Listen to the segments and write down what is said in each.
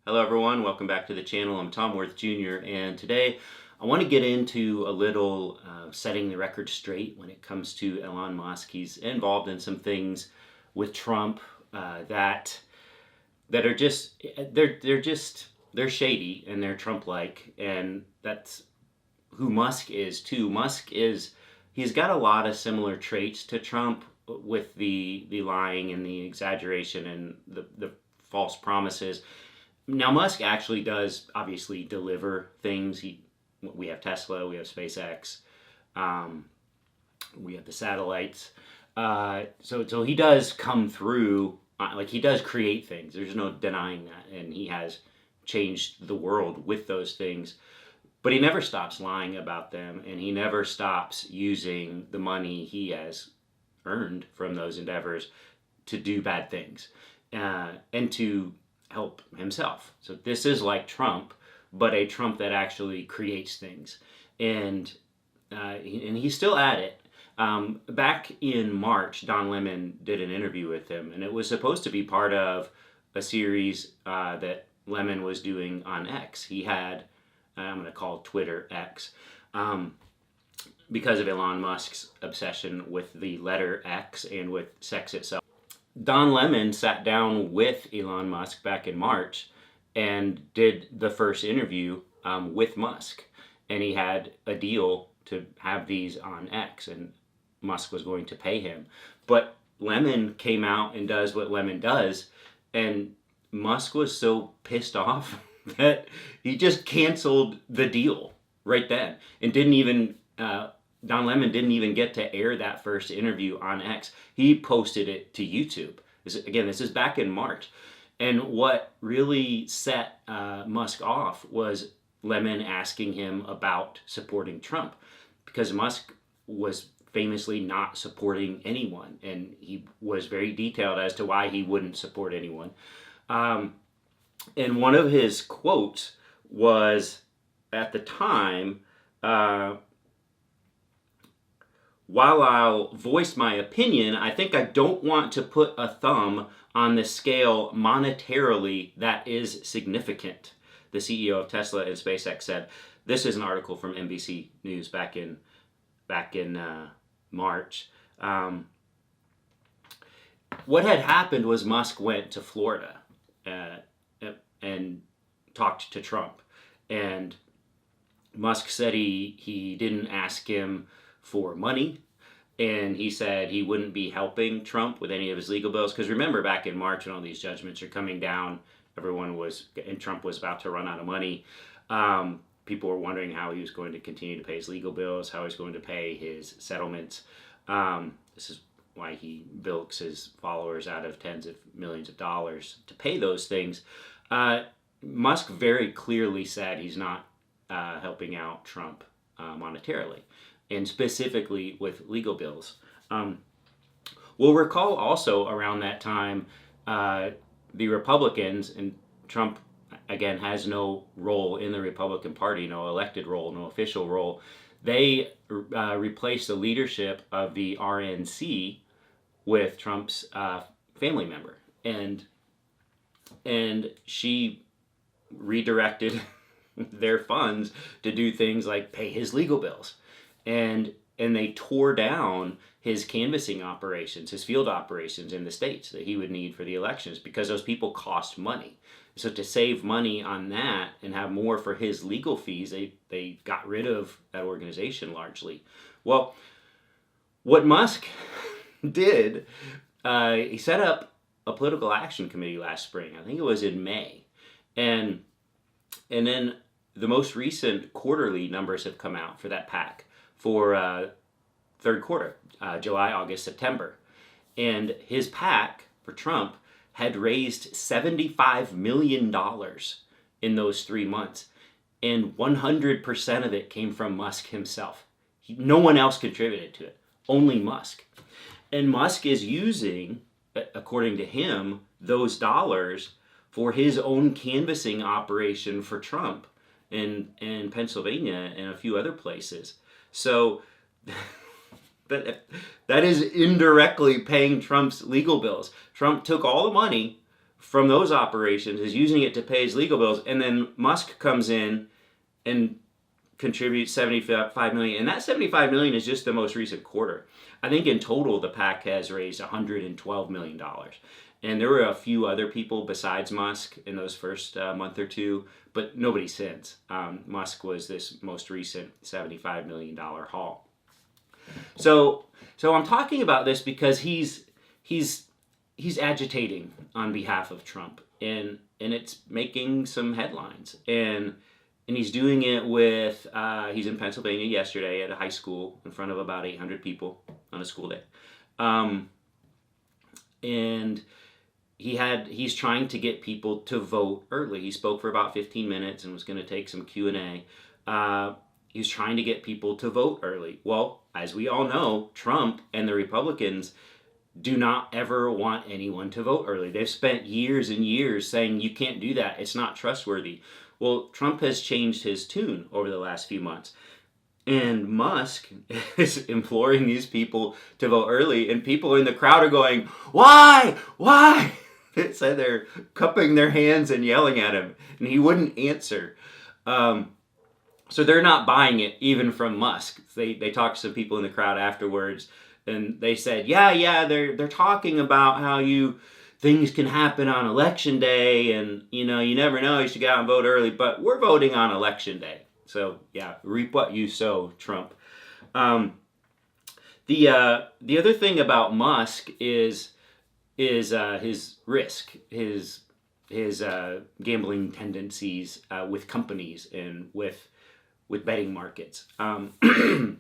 Hello everyone, welcome back to the channel. I'm Tom Worth Jr. and today I want to get into a little setting the record straight when it comes to Elon Musk. He's involved in some things with Trump that are just they're shady and they're Trump-like, and that's who Musk is too. He's got a lot of similar traits to Trump with the lying and the exaggeration and the false promises. Now, Musk actually does obviously deliver things. We have Tesla, we have SpaceX, we have the satellites. So he does come through, like he does create things. There's no denying that, and he has changed the world with those things. But he never stops lying about them, and he never stops using the money he has earned from those endeavors to do bad things and to help himself. So this is like Trump, but a Trump that actually creates things, and he's still at it. Back in March, Don Lemon did an interview with him, and it was supposed to be part of a series that Lemon was doing on X. He had, I'm going to call Twitter X, because of Elon Musk's obsession with the letter X and with sex itself. Don Lemon sat down with Elon Musk back in March and did the first interview with Musk. And he had a deal to have these on X, and Musk was going to pay him. But Lemon came out and does what Lemon does, and Musk was so pissed off that he just canceled the deal right then and didn't even... Don Lemon didn't even get to air that first interview on X. He posted it to YouTube. This is back in March. And what really set Musk off was Lemon asking him about supporting Trump, because Musk was famously not supporting anyone, and he was very detailed as to why he wouldn't support anyone. And one of his quotes was, at the time, while I'll voice my opinion, I think I don't want to put a thumb on the scale monetarily that is significant, the CEO of Tesla and SpaceX said. This is an article from NBC News back in March. What had happened was Musk went to Florida and talked to Trump. And Musk said he didn't ask him for money, and he said he wouldn't be helping Trump with any of his legal bills, because remember back in March when all these judgments are coming down, and Trump was about to run out of money. People were wondering how he was going to continue to pay his legal bills, how he was going to pay his settlements. This is why he bilks his followers out of tens of millions of dollars to pay those things. Musk very clearly said he's not helping out Trump monetarily, and specifically with legal bills. We'll recall also around that time, the Republicans, and Trump, again, has no role in the Republican Party, no elected role, no official role. They replaced the leadership of the RNC with Trump's family member. And she redirected their funds to do things like pay his legal bills. And they tore down his canvassing operations, his field operations in the states that he would need for the elections, because those people cost money. So to save money on that and have more for his legal fees, they got rid of that organization largely. Well, what Musk did, he set up a political action committee last spring. I think it was in May. And then the most recent quarterly numbers have come out for that PAC for third quarter, July, August, September. And his PAC for Trump had raised $75 million in those 3 months. And 100% of it came from Musk himself. No one else contributed to it, only Musk. And Musk is using, according to him, those dollars for his own canvassing operation for Trump in Pennsylvania and a few other places. So that is indirectly paying Trump's legal bills. Trump took all the money from those operations is using it to pay his legal bills, and then Musk comes in and contributes 75 million, and that 75 million is just the most recent quarter. I think in total the PAC has raised 112 million dollars, and there were a few other people besides Musk in those first month or two, but nobody since. Musk was this most recent 75 million dollar haul. So I'm talking about this because he's agitating on behalf of Trump, and it's making some headlines, and he's doing it with he's in Pennsylvania yesterday at a high school in front of about 800 people on a school day, and he's trying to get people to vote early. He spoke for about 15 minutes and was going to take some Q&A. He's trying to get people to vote early. Well, as we all know, Trump and the Republicans do not ever want anyone to vote early. They've spent years and years saying you can't do that. It's not trustworthy. Well, Trump has changed his tune over the last few months. And Musk is imploring these people to vote early, and people in the crowd are going, "Why? Why?" So they're cupping their hands and yelling at him, and he wouldn't answer. So they're not buying it, even from Musk. They talked to some people in the crowd afterwards, and they said, yeah, they're talking about how things can happen on election day, and you never know, you should get out and vote early, but we're voting on election day. So yeah, reap what you sow, Trump. The other thing about Musk is his risk, his gambling tendencies with companies and with betting markets. Probably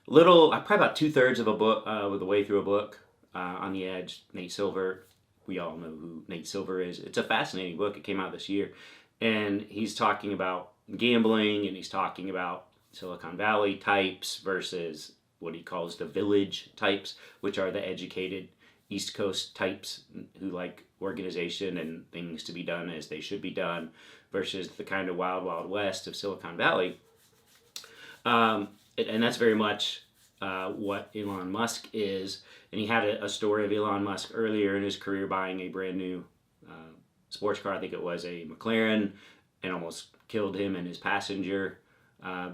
about 2/3 of a book, with the way through a book, On the Edge, Nate Silver. We all know who Nate Silver is. It's a fascinating book. It came out this year. And he's talking about gambling, and he's talking about Silicon Valley types versus what he calls the village types, which are the educated East Coast types who like organization and things to be done as they should be done, versus the kind of wild, wild west of Silicon Valley. And that's very much what Elon Musk is. And he had a story of Elon Musk earlier in his career buying a brand new sports car. I think it was a McLaren, and almost killed him and his passenger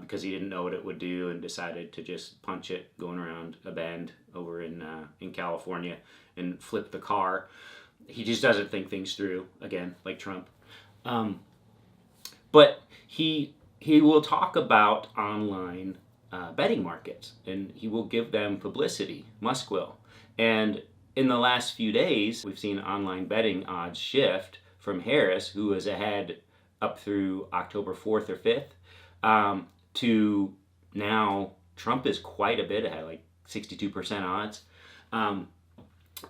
because he didn't know what it would do and decided to just punch it going around a bend over in California and flip the car. He just doesn't think things through, again, like Trump. But he will talk about online betting markets, and he will give them publicity. Musk will. And in the last few days, we've seen online betting odds shift from Harris, who was ahead up through October 4th or 5th, to now Trump is quite a bit ahead, like 62% odds. And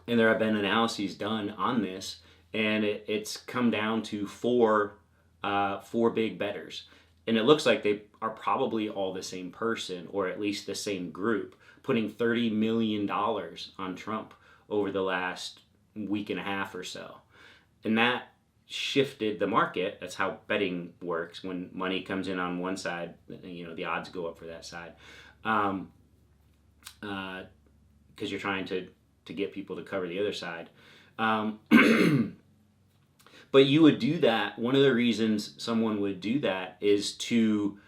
there have been analyses done on this, and it's come down to four big bettors. And it looks like they are probably all the same person, or at least the same group, putting $30 million on Trump over the last week and a half or so. And that shifted the market. That's how betting works. When money comes in on one side, the odds go up for that side. Because you're trying to get people to cover the other side. But you would do that. One of the reasons someone would do that is to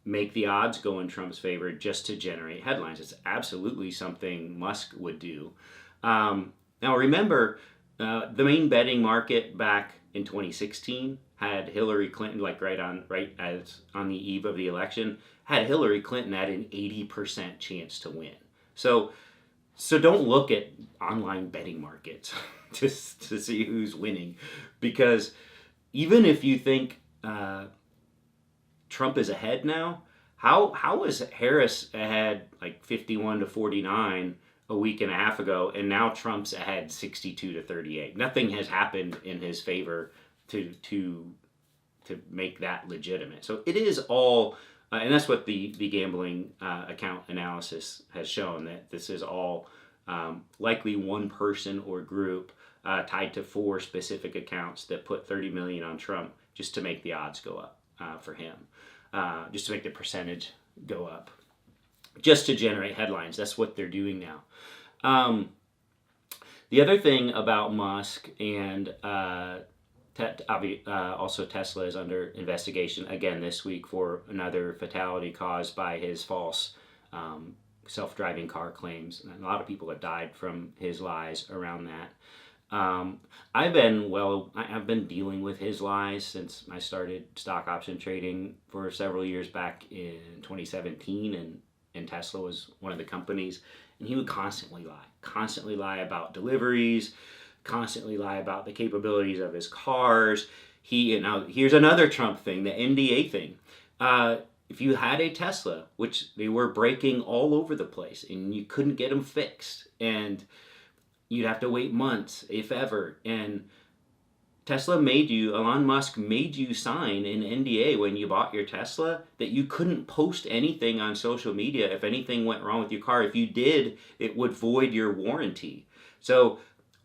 make the odds go in Trump's favor, just to generate headlines. It's absolutely something Musk would do. Now remember, the main betting market back in 2016 had Hillary Clinton, right as on the eve of the election, had Hillary Clinton at an 80% chance to win. So don't look at online betting markets to see who's winning, because even if you think Trump is ahead now, how is Harris ahead like 51-49 a week and a half ago, and now Trump's ahead 62-38? Nothing has happened in his favor to make that legitimate. So it is all, and that's what the gambling account analysis has shown, that this is all likely one person or group tied to four specific accounts that put 30 million on Trump just to make the odds go up for him, just to make the percentage go up, just to generate headlines. That's what they're doing now. The other thing about Musk and also Tesla is under investigation again this week for another fatality caused by his false self-driving car claims. And a lot of people have died from his lies around that. I've been dealing with his lies since I started stock option trading for several years back in 2017, and Tesla was one of the companies, and he would constantly lie about deliveries, constantly lie about the capabilities of his cars. Now here's another Trump thing, the NDA thing. If you had a Tesla, which they were breaking all over the place, and you couldn't get them fixed, and you'd have to wait months, if ever. And Elon Musk made you sign an NDA when you bought your Tesla that you couldn't post anything on social media if anything went wrong with your car. If you did, it would void your warranty. So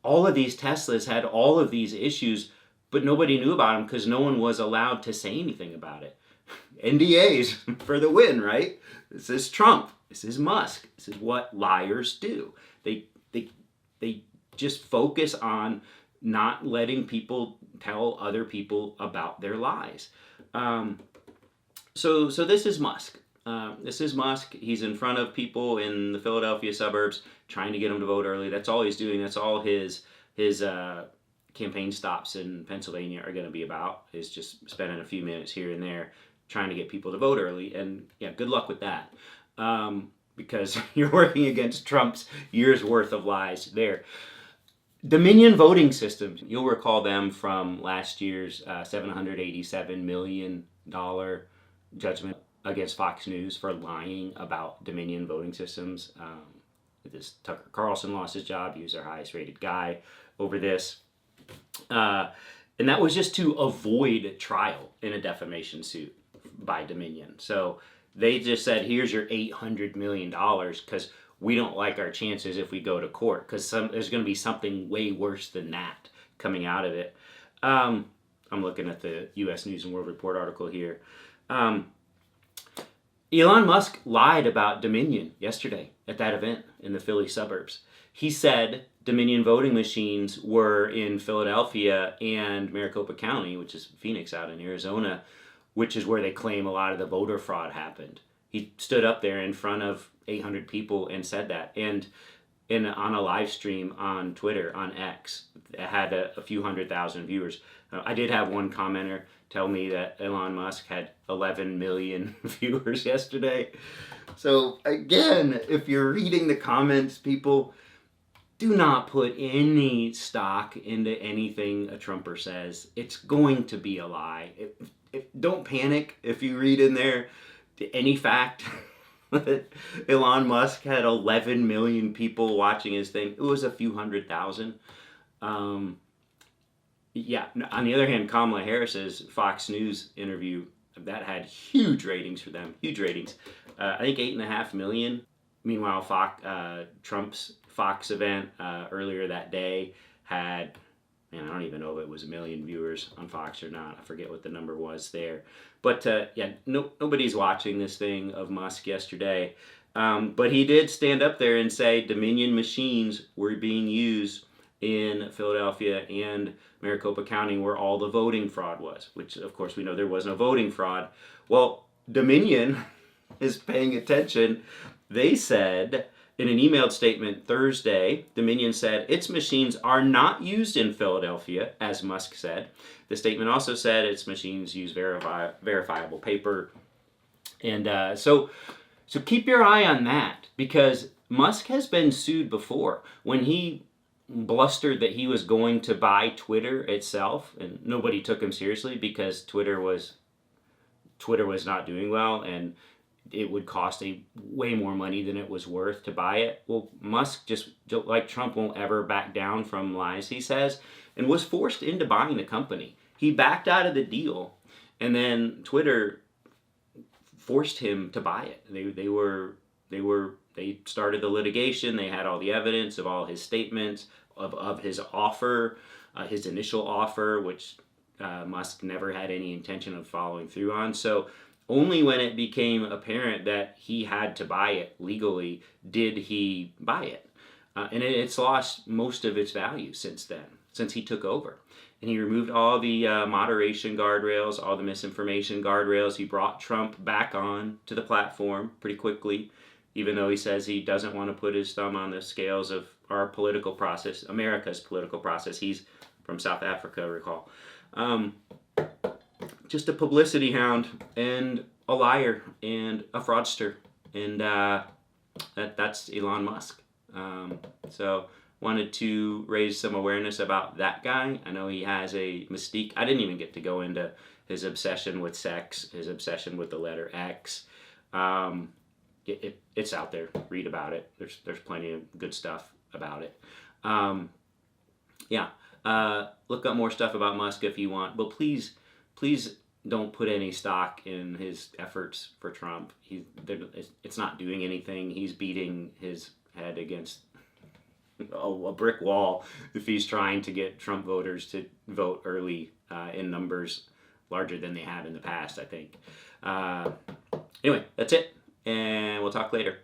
all of these Teslas had all of these issues, but nobody knew about them because no one was allowed to say anything about it. NDAs for the win, right? This is Trump. This is Musk. This is what liars do. They just focus on not letting people tell other people about their lies. So this is Musk. This is Musk. He's in front of people in the Philadelphia suburbs trying to get them to vote early. That's all he's doing. That's all his campaign stops in Pennsylvania are going to be about, is just spending a few minutes here and there trying to get people to vote early. And yeah, good luck with that. Because you're working against Trump's year's worth of lies there. Dominion voting systems, you'll recall them from last year's $787 million judgment against Fox News for lying about Dominion voting systems. This Tucker Carlson lost his job. He was their highest rated guy over this. And that was just to avoid trial in a defamation suit by Dominion. So they just said, here's your $800 million because we don't like our chances if we go to court, because there's going to be something way worse than that coming out of it. I'm looking at the U.S. News and World Report article here. Elon Musk lied about Dominion yesterday at that event in the Philly suburbs. He said Dominion voting machines were in Philadelphia and Maricopa County, which is Phoenix out in Arizona, which is where they claim a lot of the voter fraud happened. He stood up there in front of 800 people and said that. And on a live stream on Twitter, on X, it had a few 100,000 viewers. I did have one commenter tell me that Elon Musk had 11 million viewers yesterday. So again, if you're reading the comments, people, do not put any stock into anything a Trumper says. It's going to be a lie. Don't panic if you read in there any fact that Elon Musk had 11 million people watching his thing. It was a few 100,000. Yeah, on the other hand, Kamala Harris's Fox News interview, that had huge ratings for them. Huge ratings. I think 8.5 million. Meanwhile, Trump's Fox event earlier that day had, man, I don't even know if it was 1 million viewers on Fox or not. I forget what the number was there. But yeah, nobody's watching this thing of Musk yesterday. But he did stand up there and say Dominion machines were being used in Philadelphia and Maricopa County where all the voting fraud was, which of course we know there was no voting fraud. Well, Dominion is paying attention. They said in an emailed statement Thursday, Dominion said its machines are not used in Philadelphia, as Musk said. The statement also said its machines use verifiable paper. And so keep your eye on that, because Musk has been sued before. When he blustered that he was going to buy Twitter itself, and nobody took him seriously because Twitter was not doing well, and it would cost way more money than it was worth to buy it. Well, Musk, just like Trump, won't ever back down from lies he says, and was forced into buying the company. He backed out of the deal, and then Twitter forced him to buy it. They started the litigation. They had all the evidence of all his statements, of his offer, his initial offer, which Musk never had any intention of following through on. So only when it became apparent that he had to buy it legally did he buy it. And it's lost most of its value since then, since he took over. And he removed all the moderation guardrails, all the misinformation guardrails. He brought Trump back on to the platform pretty quickly, even though he says he doesn't want to put his thumb on the scales of our political process, America's political process. He's from South Africa, recall. Just a publicity hound and a liar and a fraudster. And that's Elon Musk. So wanted to raise some awareness about that guy. I know he has a mystique. I didn't even get to go into his obsession with sex, his obsession with the letter X. It's out there. Read about it. There's plenty of good stuff about it. Look up more stuff about Musk if you want, but please don't put any stock in his efforts for Trump. It's not doing anything. He's beating his head against a brick wall if he's trying to get Trump voters to vote early in numbers larger than they have in the past, I think. Anyway, that's it, and we'll talk later.